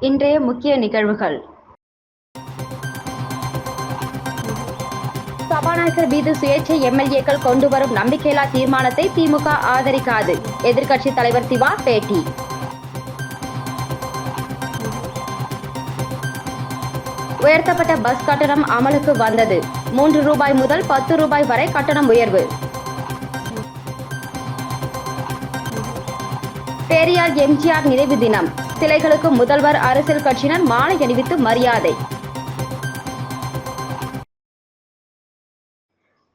இன்றைய முக்கிய நிகழ்வுகள். சபாநாயகர் மீது சுயேட்சை எம்எல்ஏக்கள் கொண்டுவரும் நம்பிக்கையில்லா தீர்மானத்தை திமுக ஆதரிக்காது. எதிர்க்கட்சித் தலைவர் சிவா பேட்டி. உயர்த்தப்பட்ட பஸ் கட்டணம் அமலுக்கு வந்தது. ரூபாய் முதல் ரூபாய் வரை கட்டணம் உயர்வு. பெரியார் எம்ஜிஆர் நினைவு தினம். சிலைகளுக்கு முதல்வர், அரசியல் கட்சியினர் மாலை அணிவித்து மரியாதை.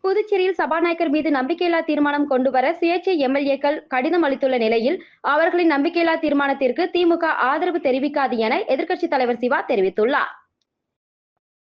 புதுச்சேரியில் சபாநாயகர் மீது நம்பிக்கையில்லா தீர்மானம் கொண்டுவர சுயேட்சை எம்எல்ஏக்கள் கடிதம் அளித்துள்ள நிலையில் அவர்களின் நம்பிக்கையில்லா தீர்மானத்திற்கு திமுக ஆதரவு தெரிவிக்காது என எதிர்க்கட்சித் தலைவர் சிவா தெரிவித்துள்ளார்.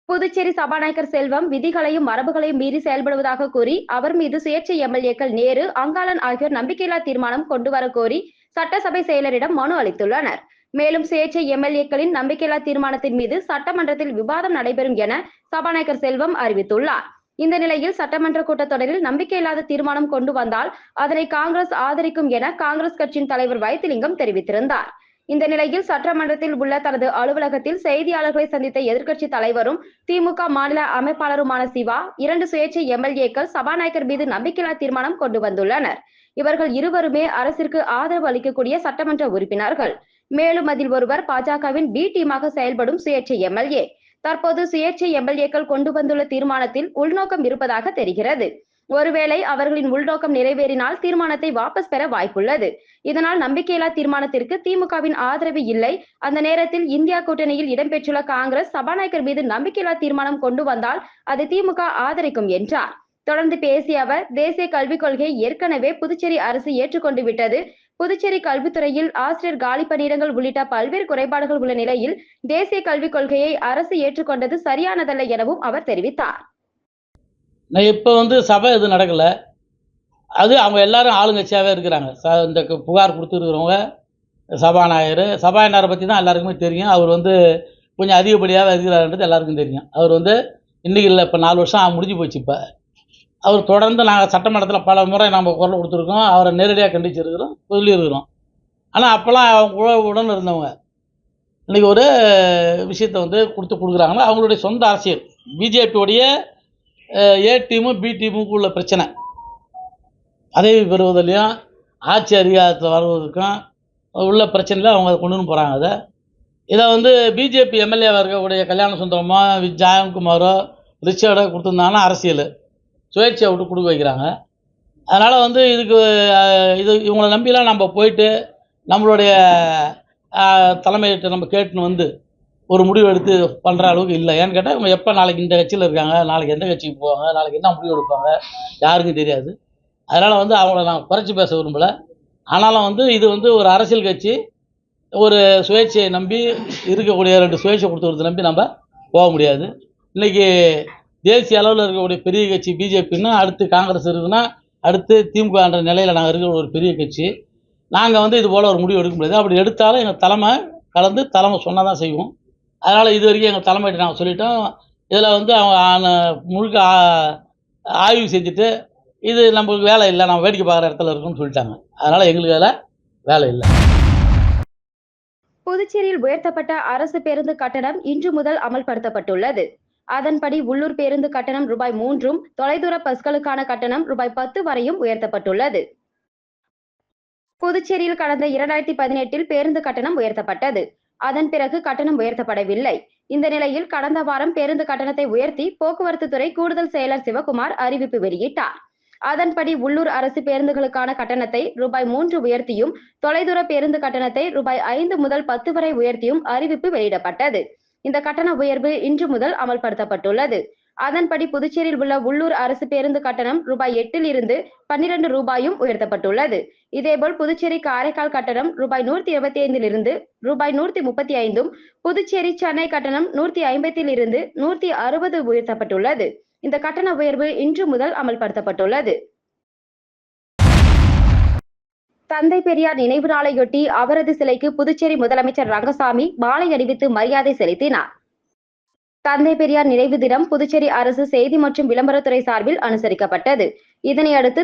புதுச்சேரி சபாநாயகர் செல்வம் விதிகளையும் மரபுகளையும் மீறி செயல்படுவதாக கூறி அவர் மீது சுயேட்சை எம்எல்ஏக்கள் நேரு, அங்காளன் ஆகியோர் நம்பிக்கையில்லா தீர்மானம் கொண்டுவர கோரி சட்டசபை செயலரிடம் மனு அளித்துள்ளனர். மேலும் சுயேட்சை எம்எல்ஏக்களின் நம்பிக்கையில்லா தீர்மானத்தின் மீது சட்டமன்றத்தில் விவாதம் நடைபெறும் என சபாநாயகர் செல்வம் அறிவித்துள்ளார். இந்த நிலையில் சட்டமன்ற கூட்டத்தொடரில் நம்பிக்கையில்லாத தீர்மானம் கொண்டு வந்தால் அதனை காங்கிரஸ் ஆதரிக்கும் என காங்கிரஸ் கட்சியின் தலைவர் வைத்திலிங்கம் தெரிவித்திருந்தார். இந்த நிலையில் சட்டமன்றத்தில் உள்ள தனது அலுவலகத்தில் செய்தியாளர்களை சந்தித்த எதிர்க்கட்சி தலைவரும் திமுக மாநில அமைப்பாளருமான சிவா, 2 சுயேட்சை எம்எல்ஏக்கள் சபாநாயகர் மீது நம்பிக்கையில்லா தீர்மானம் கொண்டு வந்துள்ளனர். இவர்கள் இருவருமே அரசிற்கு ஆதரவு அளிக்கக்கூடிய சட்டமன்ற உறுப்பினர்கள். மேலும் அதில் ஒருவர் பாஜகவின் பி டீமாக செயல்படும் சுயேட்சை எம்எல்ஏ. தற்போது சுயேட்சை எம்எல்ஏக்கள் கொண்டு வந்துள்ள தீர்மானத்தில் உள்நோக்கம் இருப்பதாக தெரிகிறது. ஒருவேளை அவர்களின் உள்நோக்கம் நிறைவேறினால் தீர்மானத்தை வாபஸ் பெற வாய்ப்புள்ளது. இதனால் நம்பிக்கையில்லா தீர்மானத்திற்கு திமுகவின் ஆதரவு இல்லை. அந்த நேரத்தில் இந்தியா கூட்டணியில் இடம்பெற்றுள்ள காங்கிரஸ் சபாநாயகர் மீது நம்பிக்கையில்லா தீர்மானம் கொண்டு வந்தால் அதை திமுக ஆதரிக்கும் என்றார். தொடர்ந்து பேசிய அவர், தேசிய கல்விக் கொள்கையை ஏற்கனவே புதுச்சேரி அரசு ஏற்றுக்கொண்டு விட்டது. புதுச்சேரி கல்வித்துறையில் ஆசிரியர் காலி பணியிடங்கள் உள்ளிட்ட பல்வேறு குறைபாடுகள் உள்ள நிலையில் தேசிய கல்விக் கொள்கையை அரசு ஏற்றுக்கொண்டது சரியானதல்ல எனவும் அவர் தெரிவித்தார். இப்போ சபை இது நடக்கல, அது அவங்க எல்லாரும் ஆளுங்கட்சியாகவே இருக்கிறாங்க. இந்த புகார் கொடுத்துருக்கிறவங்க சபாநாயகரை பற்றி தான் எல்லாருக்குமே தெரியும். அவர் கொஞ்சம் அதிகப்படியாக இருக்கிறாருன்றது எல்லாருக்கும் தெரியும். அவர் இன்றைக்கி இல்லை, இப்போ 4 வருஷம் முடிஞ்சு போச்சு. இப்போ அவர் தொடர்ந்து நாங்கள் சட்டமன்றத்தில் பல முறை நம்ம குரல் கொடுத்துருக்கோம், அவரை நேரடியாக கண்டிச்சிருக்கிறோம், சொல்லியிருக்கிறோம். ஆனால் அப்போல்லாம் அவங்க உடன் இருந்தவங்க இன்றைக்கி ஒரு விஷயத்தை கொடுக்குறாங்கன்னா அவங்களுடைய சொந்த அரசியல், பிஜேபியோடைய ஏ டீமும் பி டீமுக்கு உள்ள பிரச்சனை, பதவி பெறுவதிலையும் ஆட்சி அதிகாரத்தில் வருவதற்கும் உள்ள பிரச்சனையில் அவங்க கொண்டு போகிறாங்க. இதை பிஜேபி எம்எல்ஏவாக இருக்கக்கூடிய கல்யாண சுந்தரமோ ஜாயங்குமாரோ ரிச்சர்டோ கொடுத்துருந்தாங்கன்னா அரசியல் சுயேட்சையை விட்டு கொடுக்க வைக்கிறாங்க. அதனால் இதுக்கு இவங்களை நம்பிலாம் நம்ம போயிட்டு நம்மளுடைய தலைமையிட்ட நம்ம கேட்டுன்னு ஒரு முடிவு எடுத்து பண்ணுற அளவுக்கு இல்லை. ஏன்னு கேட்டால் இவங்க எப்போ நாளைக்கு இந்த கட்சியில் இருக்காங்க, நாளைக்கு எந்த கட்சிக்கு போவாங்க, நாளைக்கு என்ன முடிவு எடுப்பாங்க யாருக்கும் தெரியாது. அதனால் அவங்கள நான் குறைச்சி பேச விரும்பலை. ஆனாலும் இது ஒரு அரசியல் கட்சி, ஒரு சுயேட்சையை நம்பி இருக்கக்கூடிய 2 சுயேட்சை கொடுத்துறது நம்பி நம்ம போக முடியாது. இன்றைக்கி தேசிய அளவில் இருக்கக்கூடிய பெரிய கட்சி பிஜேபின்னா, அடுத்து காங்கிரஸ் இருக்குன்னா, அடுத்து திமுகன்ற நிலையில் நாங்கள் இருக்கிற ஒரு பெரிய கட்சி. நாங்கள் இது போல் ஒரு முடிவு எடுக்க முடியாது. அப்படி எடுத்தாலும் எங்கள் தலைமை கலந்து தலைமை சொன்னால் தான் செய்வோம். அதனால் இது வரைக்கும் எங்கள் தலைமையிட்ட நாங்கள் சொல்லிட்டோம். இதில் அவங்க முழுக்க ஆய்வு செஞ்சுட்டு இது நம்மளுக்கு வேலை இல்லை, நம்ம வேடிக்கை பார்க்குற இடத்துல இருக்குன்னு சொல்லிட்டாங்க. அதனால் எங்களுக்கு வேலை இல்லை. புதுச்சேரியில் உயர்த்தப்பட்ட அரசு பேருந்து கட்டணம் இன்று முதல் அமல்படுத்தப்பட்டுள்ளது. அதன்படி உள்ளூர் பேருந்து கட்டணம் ரூபாய் 3ம், தொலைதூர பஸ்களுக்கான கட்டணம் ரூபாய் 10 வரையும் உயர்த்தப்பட்டுள்ளது. புதுச்சேரியில் கடந்த 2018இல் பேருந்து கட்டணம் உயர்த்தப்பட்டது. அதன் பிறகு கட்டணம் உயர்த்தப்படவில்லை. இந்த நிலையில் கடந்த வாரம் பேருந்து கட்டணத்தை உயர்த்தி போக்குவரத்து துறை கூடுதல் செயலர் சிவகுமார் அறிவிப்பு வெளியிட்டார். அதன்படி உள்ளூர் அரசு பேருந்துகளுக்கான கட்டணத்தை ரூபாய் 3 உயர்த்தியும், தொலைதூர பேருந்து கட்டணத்தை ரூபாய் 5 முதல் 10 வரை உயர்த்தியும் அறிவிப்பு வெளியிடப்பட்டது. இந்த கட்டண உயர்வு இன்று முதல் அமல்படுத்தப்பட்டுள்ளது. அதன்படி புதுச்சேரியில் உள்ள உள்ளூர் அரசு பேருந்து கட்டணம் ரூபாய் 8ல் இருந்து 12 ரூபாயும் உயர்த்தப்பட்டுள்ளது. இதேபோல் புதுச்சேரி காரைக்கால் கட்டணம் ரூபாய் 125ல் இருந்து ரூபாய் 135ம், புதுச்சேரி சென்னை கட்டணம் 150ல் இருந்து 160 உயர்த்தப்பட்டுள்ளது. இந்த கட்டண உயர்வு இன்று முதல் அமல்படுத்தப்பட்டுள்ளது. தந்தை பெரியார் நினைவு நாளையொட்டி அவரது சிலைக்கு புதுச்சேரி முதலமைச்சர் ரங்கசாமி மாலை அணிவித்து மரியாதை செலுத்தினார். தந்தை பெரியார் நினைவு தினம் புதுச்சேரி அரசு செய்தி மற்றும் விளம்பரத்துறை சார்பில் அனுசரிக்கப்பட்டது. இதனையடுத்து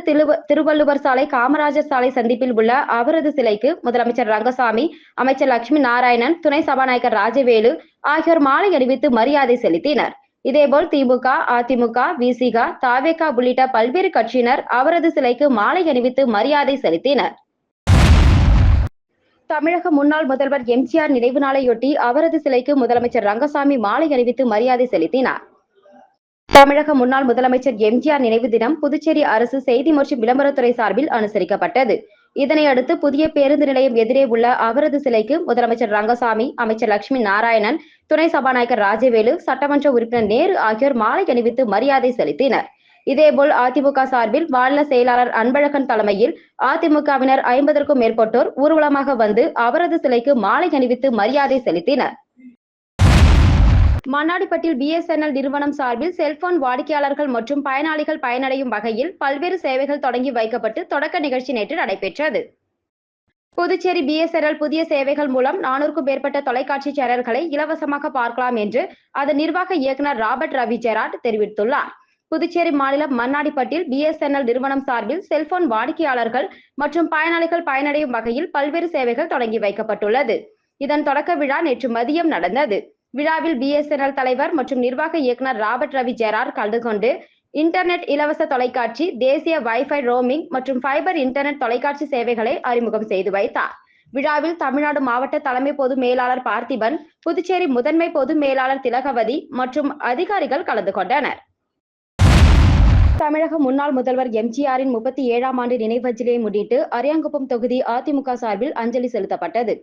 திருவள்ளுவர் சாலை காமராஜர் சாலை சந்திப்பில் உள்ள அவரது சிலைக்கு முதலமைச்சர் ரங்கசாமி, அமைச்சர் லட்சுமி நாராயணன், துணை சபாநாயகர் ராஜவேலு ஆகியோர் மாலை அணிவித்து மரியாதை செலுத்தினர். இதேபோல் திமுக, அதிமுக, விசிக, தவேக உள்ளிட்ட பல்வேறு கட்சியினர் அவரது சிலைக்கு மாலை அணிவித்து மரியாதை செலுத்தினர். தமிழக முன்னாள் முதல்வர் எம்ஜிஆர் நினைவு நாளையொட்டி அவரது சிலைக்கு முதலமைச்சர் ரங்கசாமி மாலை அணிவித்து மரியாதை செலுத்தினார். தமிழக முன்னாள் முதலமைச்சர் எம்ஜிஆர் நினைவு தினம் புதுச்சேரி அரசு செய்தி மற்றும் விளம்பரத்துறை சார்பில் அனுசரிக்கப்பட்டது. இதனையடுத்து புதிய பேருந்து நிலையம் எதிரே உள்ள அவரது சிலைக்கு முதலமைச்சர் ரங்கசாமி, அமைச்சர் லட்சுமி நாராயணன், துணை சபாநாயகர் ராஜவேலு, சட்டமன்ற உறுப்பினர் நேரு ஆகியோர் மாலை அணிவித்து மரியாதை செலுத்தினர். இதேபோல் அதிமுக சார்பில் மாநில செயலாளர் அன்பழகன் தலைமையில் அதிமுகவினர் 50க்கும் மேற்பட்டோர் ஊர்வலமாக வந்து அவரது சிலைக்கு மாலை அணிவித்து மரியாதை செலுத்தினர். மண்ணாடிப்பட்டில் BSNL நிறுவனம் சார்பில் செல்போன் வாடிக்கையாளர்கள் மற்றும் பயனாளிகள் பயனடையும் வகையில் பல்வேறு சேவைகள் தொடங்கி வைக்கப்பட்டு தொடக்க நிகழ்ச்சி நேற்று நடைபெற்றது. புதுச்சேரி BSNL புதிய சேவைகள் மூலம் 400க்கும் மேற்பட்ட தொலைக்காட்சி சேனல்களை இலவசமாக பார்க்கலாம் என்று அதன் நிர்வாக இயக்குநர் ராபர்ட் ரவி ஜெராட் தெரிவித்துள்ளார். புதுச்சேரி மாநிலம் மண்ணாடிப்பட்டில் BSNL நிறுவனம் சார்பில் செல்போன் வாடிக்கையாளர்கள் மற்றும் பயனாளிகள் பயனடையும் வகையில் பல்வேறு சேவைகள் தொடங்கி வைக்கப்பட்டுள்ளது. இதன் தொடக்க விழா நேற்று மதியம் நடந்தது. விழாவில் BSNL தலைவர் மற்றும் நிர்வாக இயக்குநர் ராபர்ட் ரவி ஜெராட் கலந்து கொண்டு இன்டர்நெட் இலவச தொலைக்காட்சி, தேசிய வைஃபை ரோமிங் மற்றும் ஃபைபர் இன்டர்நெட் தொலைக்காட்சி சேவைகளை அறிமுகம் செய்து வைத்தார். விழாவில் தமிழ்நாடு மாவட்ட தலைமை பொது மேலாளர் பார்த்திபன், புதுச்சேரி முதன்மை பொது மேலாளர் திலகவதி மற்றும் அதிகாரிகள் கலந்து கொண்டனர். தமிழக முன்னாள் முதல்வர் எம்ஜிஆரின் 37ஆம் ஆண்டு நினைவஞ்சலியை முன்னிட்டு அரியாங்குப்பம் தொகுதி அதிமுக சார்பில் அஞ்சலி செலுத்தப்பட்டது.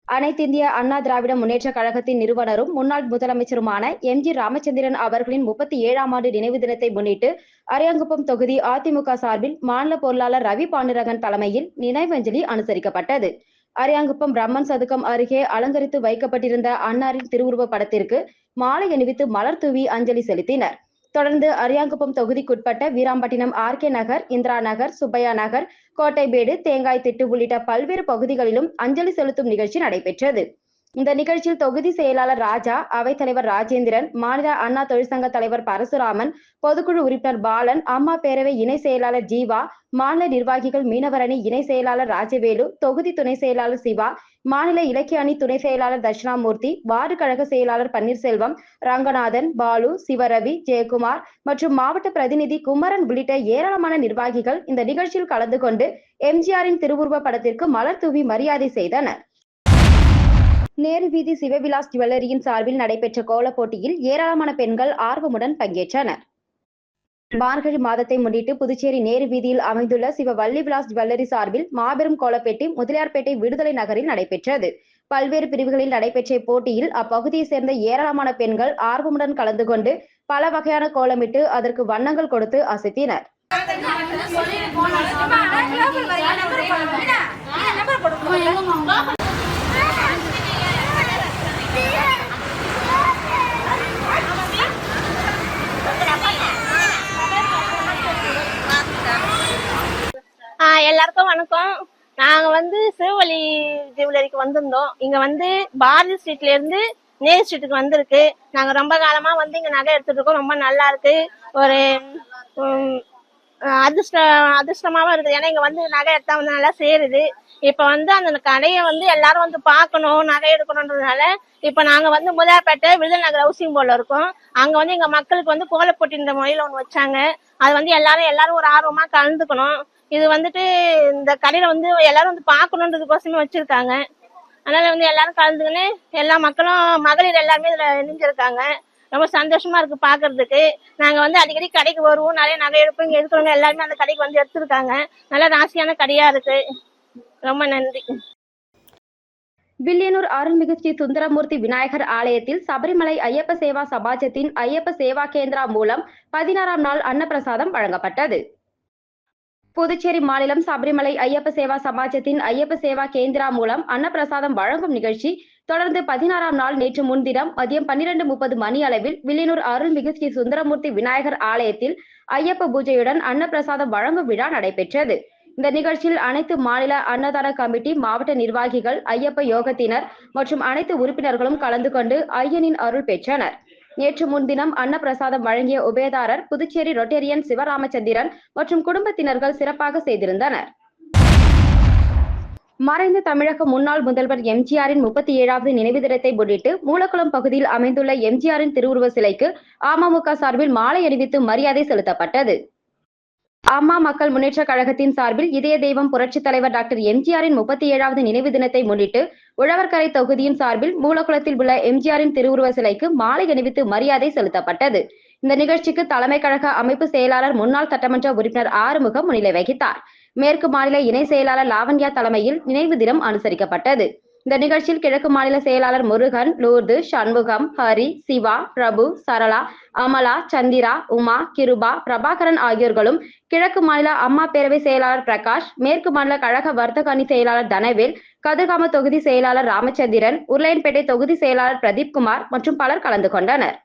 அனைத்திந்திய அண்ணா திராவிட முன்னேற்ற கழகத்தின் நிறுவனரும் முன்னாள் முதலமைச்சருமான MG ராமச்சந்திரன் அவர்களின் 37ஆம் ஆண்டு நினைவு தினத்தை முன்னிட்டு அரியாங்குப்பம் தொகுதி அதிமுக சார்பில் மாநில பொருளாளர் ரவி பாண்டுரங்கன் தலைமையில் நினைவஞ்சலி அனுசரிக்கப்பட்டது. அரியாங்குப்பம் பிரம்மன் சதுக்கம் அருகே அலங்கரித்து வைக்கப்பட்டிருந்த அன்னாரின் திருவுருவ படத்திற்கு மாலை அணிவித்து மலர் தூவி அஞ்சலி செலுத்தினர். தொடர்ந்து அரியாங்குப்பம் தொகுதிக்குட்பட்ட வீராம்பட்டினம், RK நகர், இந்திரா நகர், சுப்பையா நகர், கோட்டைபேடு, தேங்காய் திட்டு உள்ளிட்ட பல்வேறு பகுதிகளிலும் அஞ்சலி செலுத்தும் நிகழ்ச்சி நடைபெற்றது. இந்த நிகழ்ச்சியில் தொகுதி செயலாளர் ராஜா, அவைத்தலைவர் ராஜேந்திரன், மாநில அண்ணா தொழிற்சங்க தலைவர் பரசுராமன், பொதுக்குழு உறுப்பினர் பாலன், அம்மா பேரவை இணை செயலாளர் ஜீவா, மாநில நிர்வாகிகள் மீனவரணி இணை செயலாளர் ராஜவேலு, தொகுதி துணை செயலாளர் சிவா, மாநில இலக்கிய அணி துணை செயலாளர் தட்சிணாமூர்த்தி, வார்டு கழக செயலாளர் பன்னீர்செல்வம், ரங்கநாதன், பாலு, சிவரவி, ஜெயக்குமார் மற்றும் மாவட்ட பிரதிநிதி குமரன் உள்ளிட்ட ஏராளமான நிர்வாகிகள் இந்த நிகழ்ச்சியில் கலந்து கொண்டு எம்ஜிஆரின் திருவுருவ படத்திற்கு மலர் தூவி மரியாதை செய்தனர். நேரு வீதி சிவவிலாஸ் ஜுவல்லரியின் சார்பில் நடைபெற்ற கோலப் போட்டியில் ஏராளமான பெண்கள் ஆர்வமுடன் பங்கேற்றனர். மார்கழி மாதத்தை முன்னிட்டு புதுச்சேரி நேரு வீதியில் அமைந்துள்ள சிவ வள்ளி விலாஸ் ஜுவல்லரி சார்பில் மாபெரும் கோலப்பேட்டை முதலியார்பேட்டை விடுதலை நகரில் நடைபெற்றது. பல்வேறு பிரிவுகளில் நடைபெற்ற போட்டியில் அப்பகுதியை சேர்ந்த ஏராளமான பெண்கள் ஆர்வமுடன் கலந்து கொண்டு பல வகையான கோலமிட்டு அதற்கு வண்ணங்கள் கொடுத்து அசத்தினர். எல்லாருக்கும் வணக்கம். நாங்க சிவவழி ஜுவல்லரிக்கு வந்திருந்தோம். இங்க பாரதி ஸ்ட்ரீட்ல இருந்து நேரு ஸ்ட்ரீட்டுக்கு வந்திருக்கு. நாங்க ரொம்ப காலமா இங்க நகை எடுத்துட்டு இருக்கோம். ரொம்ப நல்லா இருக்கு. ஒரு அதிர்ஷ்டமாவும் இருக்குது. ஏன்னா இங்க நகை எடுத்தா நல்லா சேருது. இப்ப அந்த கடையை எல்லாரும் பாக்கணும், நகை எடுக்கணும்ன்றதுனால இப்ப நாங்க முதலாப்பேட்டை விடுதலை நகர் ஹவுசிங் போர்டுல இருக்கோம். அங்க எங்க மக்களுக்கு கோலப்போட்டின்ற முறையில ஒண்ணு வச்சாங்க. அது எல்லாரும் ஒரு ஆர்வமா கலந்துக்கணும். இது இந்த கடையில எல்லாரும் பாக்கணுன்றதுக்கோசமே வச்சிருக்காங்க. அதனால எல்லாரும் கலந்துக்கின்னு எல்லா மக்களும் மகளிர் எல்லாருமே இதுல இணைஞ்சிருக்காங்க. ரொம்ப சந்தோஷமா இருக்கு பாக்குறதுக்கு. நாங்க அடிக்கடி கடைக்கு வருவோம், நிறைய நகை எடுப்போம். இங்க இருக்கிறவங்க எல்லாருமே அந்த கடைக்கு எடுத்திருக்காங்க. நல்ல ராசியான கடையா இருக்கு. ரொம்ப நன்றி. வில்லியனூர் அருள்மிகு ஸ்ரீ சுந்தரமூர்த்தி விநாயகர் ஆலயத்தில் சபரிமலை ஐயப்ப சேவா சமாஜத்தின் ஐயப்ப சேவா கேந்திரா மூலம் 16ஆம் நாள் அன்னப்பிரசாதம் வழங்கப்பட்டது. புதுச்சேரி மாநிலம் சபரிமலை ஐயப்ப சேவா சமாஜத்தின் ஐயப்ப சேவா கேந்திரா மூலம் அன்னப்பிரசாதம் வழங்கும் நிகழ்ச்சி தொடர்ந்து 16ஆம் நாள் நேற்று முன்தினம் மதியம் 12:30 மணி அளவில் வில்லியனூர் அருள்மிகு ஸ்ரீ சுந்தரமூர்த்தி விநாயகர் ஆலயத்தில் ஐயப்ப பூஜையுடன் அன்னப்பிரசாதம் வழங்கும் விழா நடைபெற்றது. இந்த நிகழ்ச்சியில் அனைத்து மாநில அன்னதான கமிட்டி, மாவட்ட நிர்வாகிகள், ஐயப்ப யோகத்தினர் மற்றும் அனைத்து உறுப்பினர்களும் கலந்து கொண்டு ஐயனின் அருள் பெற்றனர். நேற்று முன்தினம் அன்னப்பிரசாதம் வழங்கிய உபயதாரர் புதுச்சேரி ரொட்டேரியன் சிவராமச்சந்திரன் மற்றும் குடும்பத்தினர்கள் சிறப்பாக செய்திருந்தனர். மறைந்த தமிழக முன்னாள் முதல்வர் எம்ஜிஆரின் 37வது நினைவு தினத்தை முன்னிட்டு மூலக்குளம் பகுதியில் அமைந்துள்ள எம்ஜிஆரின் திருவுருவ சிலைக்கு அமமுக சார்பில் மாலை அணிவித்து மரியாதை செலுத்தப்பட்டது. அம்மா மக்கள் முன்னேற்ற கழகத்தின் சார்பில் இதய தெய்வம் புரட்சித் தலைவர் டாக்டர் எம்ஜிஆரின் 37வது நினைவு தினத்தை முன்னிட்டு உழவர்கரை தொகுதியின் சார்பில் மூலக்குளத்தில் உள்ள எம்ஜிஆரின் திருவுருவ சிலைக்கு மாலை அணிவித்து மரியாதை செலுத்தப்பட்டது. இந்த நிகழ்ச்சிக்கு தலைமை கழக அமைப்பு செயலாளர் முன்னாள் சட்டமன்ற உறுப்பினர் ஆறுமுகம் முன்னிலை வகித்தார். மேற்கு மாநில இணை செயலாளர் லாவண்யா தலைமையில் நினைவு தினம் அனுசரிக்கப்பட்டது. இந்த நிகழ்ச்சியில் கிழக்கு மாநில செயலாளர் முருகன், லூர்து, சண்முகம், ஹரி, சிவா, பிரபு, சரளா, அமலா, சந்திரா, உமா, கிருபா, பிரபாகரன் ஆகியோர்களும், கிழக்கு மாநில அம்மா பேரவை செயலாளர் பிரகாஷ், மேற்கு மாநில கழக வர்த்தக அணி செயலாளர் தனவேல், கதிர்காம தொகுதி செயலாளர் ராமச்சந்திரன், உருளையன்பேட்டை தொகுதி செயலாளர் பிரதீப்குமார் மற்றும் பலர் கலந்து கொண்டனர்.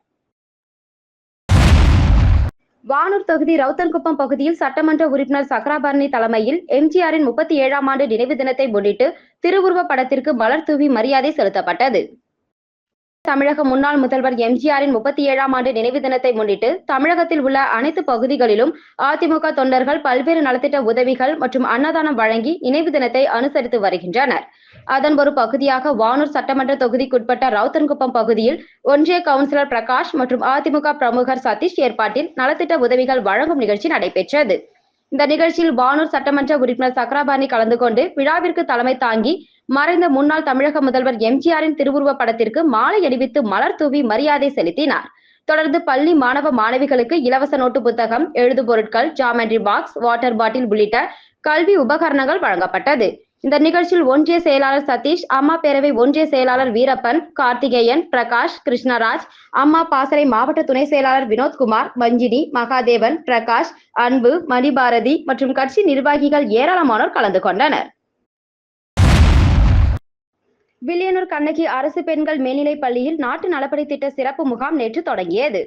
வானூர் தொகுதி ரவுத்தன்குப்பம் பகுதியில் சட்டமன்ற உறுப்பினர் சக்ராபரணி தலைமையில் எம்ஜிஆரின் 37ஆம் ஆண்டு நினைவு தினத்தை முன்னிட்டு திருவுருவ படத்திற்கு மலர் தூவி மரியாதை செலுத்தப்பட்டது. தமிழக முன்னாள் முதல்வர் எம்ஜிஆரின் 37ஆம் ஆண்டு நினைவு தினத்தை முன்னிட்டு தமிழகத்தில் உள்ள அனைத்து பகுதிகளிலும் அதிமுக தொண்டர்கள் பல்வேறு நலத்திட்ட உதவிகள் மற்றும் அன்னதானம் வழங்கி நினைவு தினத்தை அனுசரித்து வருகின்றனர். அதன் ஒரு பகுதியாக வானூர் சட்டமன்ற தொகுதிக்குட்பட்ட ரவுத்தன்குப்பம் பகுதியில் ஒன்றிய கவுன்சிலர் பிரகாஷ் மற்றும் அதிமுக பிரமுகர் சதீஷ் ஏற்பாட்டில் நலத்திட்ட உதவிகள் வழங்கும் நிகழ்ச்சி நடைபெற்றது. இந்த நிகழ்ச்சியில் வானூர் சட்டமன்ற உறுப்பினர் சக்ராபரணி கலந்து கொண்டு விழாவிற்கு தலைமை தாங்கி மறைந்த முன்னாள் தமிழக முதல்வர் எம்ஜிஆரின் திருவுருவ படத்திற்கு மாலை அணிவித்து மலர் தூவி மரியாதை செலுத்தினார். தொடர்ந்து பள்ளி மாணவ மாணவிகளுக்கு இலவச நோட்டு புத்தகம், எழுது பொருட்கள், ஜாமெட்ரி பாக்ஸ், வாட்டர் பாட்டில் உள்ளிட்ட கல்வி உபகரணங்கள் வழங்கப்பட்டது. இந்த நிகழ்ச்சியில் ஒன்றிய செயலாளர் சதீஷ், அம்மா பேரவை ஒன்றிய செயலாளர் வீரப்பன், கார்த்திகேயன், பிரகாஷ், கிருஷ்ணராஜ், அம்மா பாசறை மாவட்ட துணை செயலாளர் வினோத்குமார், மஞ்சினி, மகாதேவன், பிரகாஷ், அன்பு, மணிபாரதி மற்றும் கட்சி நிர்வாகிகள் ஏராளமானோர் கலந்து கொண்டனர். வில்லியனூர் கண்ணகி அரசு பெண்கள் மேல்நிலைப் பள்ளியில் நாட்டு நலப்பணி திட்ட சிறப்பு முகாம் நேற்று தொடங்கியது.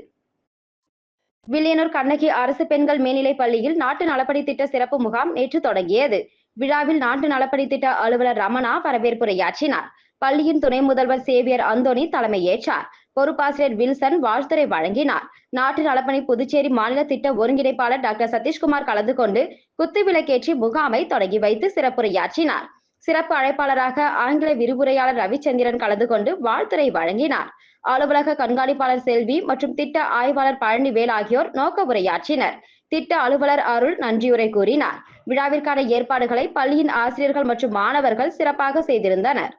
வில்லியனூர் கண்ணகி அரசு பெண்கள் மேல்நிலைப் பள்ளியில் நாட்டு நலப்பணி திட்ட சிறப்பு முகாம் நேற்று தொடங்கியது. விழாவில் நாட்டு நலப்பணி திட்ட அலுவலர் ரமணா வரவேற்புரையாற்றினார். பள்ளியின் துணை முதல்வர் சேவியர் அந்தோணி தலைமையேற்றார். பொறுப்பாசிரியர் வில்சன் வாழ்த்துரை வழங்கினார். நாட்டு நலப்பணி புதுச்சேரி மாநில திட்ட ஒருங்கிணைப்பாளர் டாக்டர் சதீஷ்குமார் கலந்து கொண்டு குத்துவிளக்கேற்றி முகாமை தொடங்கி வைத்து சிறப்புரையாற்றினார். சிறப்பு அழைப்பாளராக ஆங்கில விரிவுரையாளர் ரவிச்சந்திரன் கலந்து கொண்டு வாழ்த்துரை வழங்கினார். அலுவலக கண்காணிப்பாளர் செல்வி மற்றும் திட்ட ஆய்வாளர் பழனிவேல் ஆகியோர் நோக்க உரையாற்றினர். திட்ட அலுவலர் அருள் நன்றியுரை கூறினார். விழாவிற்கான ஏற்பாடுகளை பள்ளியின் ஆசிரியர்கள் மற்றும் மாணவர்கள் சிறப்பாக செய்திருந்தனர்.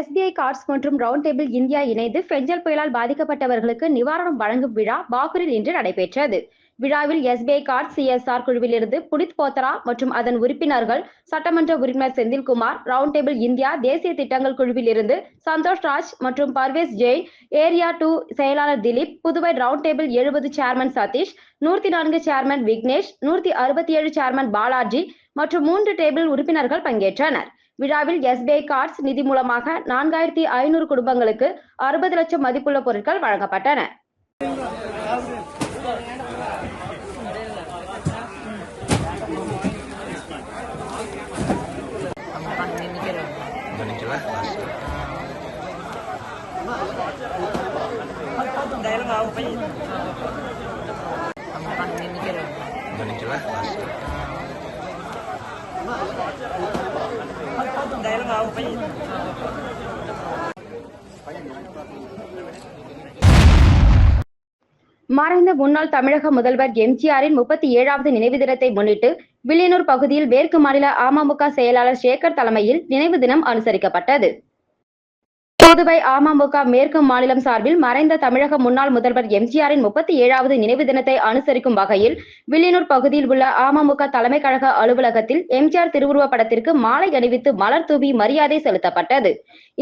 SBI கார்ட்ஸ் மற்றும் ரவுண்ட் டேபிள் இந்தியா இணைந்து பெஞ்சல் புயலால் பாதிக்கப்பட்டவர்களுக்கு நிவாரணம் வழங்கும் விழா பாகூரில் இன்று நடைபெற்றது. விழாவில் SBI கார்ட்ஸ் CSR குழுவிலிருந்து புனித் போத்ரா மற்றும் அதன் உறுப்பினர்கள், சட்டமன்ற உறுப்பினர் செந்தில்குமார், ரவுண்ட் டேபிள் இந்தியா தேசிய திட்டங்கள் குழுவில் இருந்து சந்தோஷ் ராஜ் மற்றும் பர்வேஸ் ஜெயின், ஏரியா 2 செயலாளர் Dilip, Puduvai round table 70 chairman Satish, 104 chairman Vignesh, 167 chairman Balaji மற்றும் 3 டேபிள் உறுப்பினர்கள் பங்கேற்றனர். விழாவில் SBI கார்ட்ஸ் நிதி மூலமாக 4500 குடும்பங்களுக்கு 60 லட்சம் மதிப்புள்ள பொருட்கள் வழங்கப்பட்டன. மறைந்த முன்னாள் தமிழக முதல்வர் எம்ஜிஆரின் 37வது நினைவு தினத்தை முன்னிட்டு வில்லியனூர் பகுதியில் மேற்கு மாநில அமமுக செயலாளர் சேகர் தலைமையில் நினைவு தினம் அனுசரிக்கப்பட்டது. புதுவை அமமுக மேற்கு மாநிலம் சார்பில் மறைந்த தமிழக முன்னாள் முதல்வர் எம்ஜிஆரின் 37வது நினைவு தினத்தை அனுசரிக்கும் வகையில் வில்லியனூர் பகுதியில் உள்ள அமமுக தலைமை கழக அலுவலகத்தில் எம்ஜிஆர் திருவுருவ படத்திற்கு மாலை அணிவித்து மலர் தூவி மரியாதை செலுத்தப்பட்டது.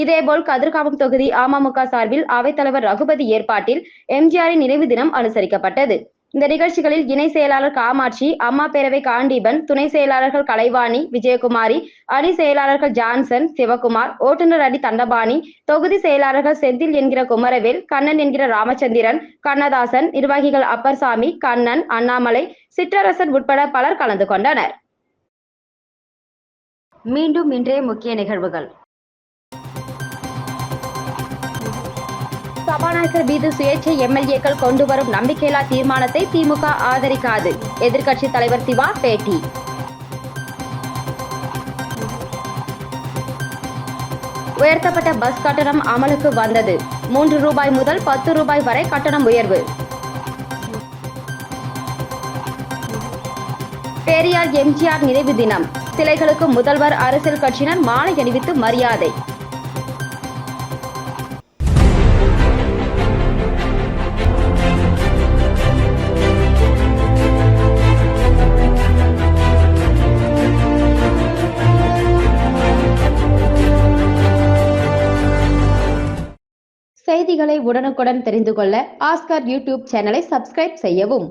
இதேபோல் கதிர்காமம் தொகுதி அமமுக சார்பில் அவைத்தலைவர் ரகுபதி ஏற்பாட்டில் எம்ஜிஆரின் நினைவு தினம் அனுசரிக்கப்பட்டது. இந்த நிகழ்ச்சிகளில் இணை செயலாளர் காமாட்சி, அம்மா பேரவை காண்டீபன், துணை செயலாளர்கள் கலைவாணி, விஜயகுமாரி, அணி செயலாளர்கள் ஜான்சன், சிவகுமார், ஓட்டுநர் அணி தண்டபாணி, தொகுதி செயலாளர்கள் செந்தில் என்கிற குமரவேல், கண்ணன் என்கிற ராமச்சந்திரன், கண்ணதாசன், நிர்வாகிகள் அப்பர்சாமி, கண்ணன், அண்ணாமலை, சிற்றரசன் உட்பட பலர் கலந்து கொண்டனர். மீண்டும் இன்றைய முக்கிய நிகழ்வுகள். சபாநாயகர் மீது சுயேட்சை எம்எல்ஏக்கள் கொண்டு வரும் நம்பிக்கையில்லா தீர்மானத்தை திமுக ஆதரிக்காது. எதிர்க்கட்சித் தலைவர் சிவா பேட்டி. உயர்த்தப்பட்ட பஸ் கட்டணம் அமலுக்கு வந்தது. 3 ரூபாய் முதல் 10 ரூபாய் வரை கட்டணம் உயர்வு. பெரியார் எம்ஜிஆர் நினைவு தினம். சிலைகளுக்கு முதல்வர் அரசியல் கட்சியினர் மாலை அணிவித்து மரியாதை. செய்திகளை உடனுக்குடன் தெரிந்து கொள்ள ஆஸ்கர் யூடியூப் சேனலை சப்ஸ்கிரைப் செய்யவும்.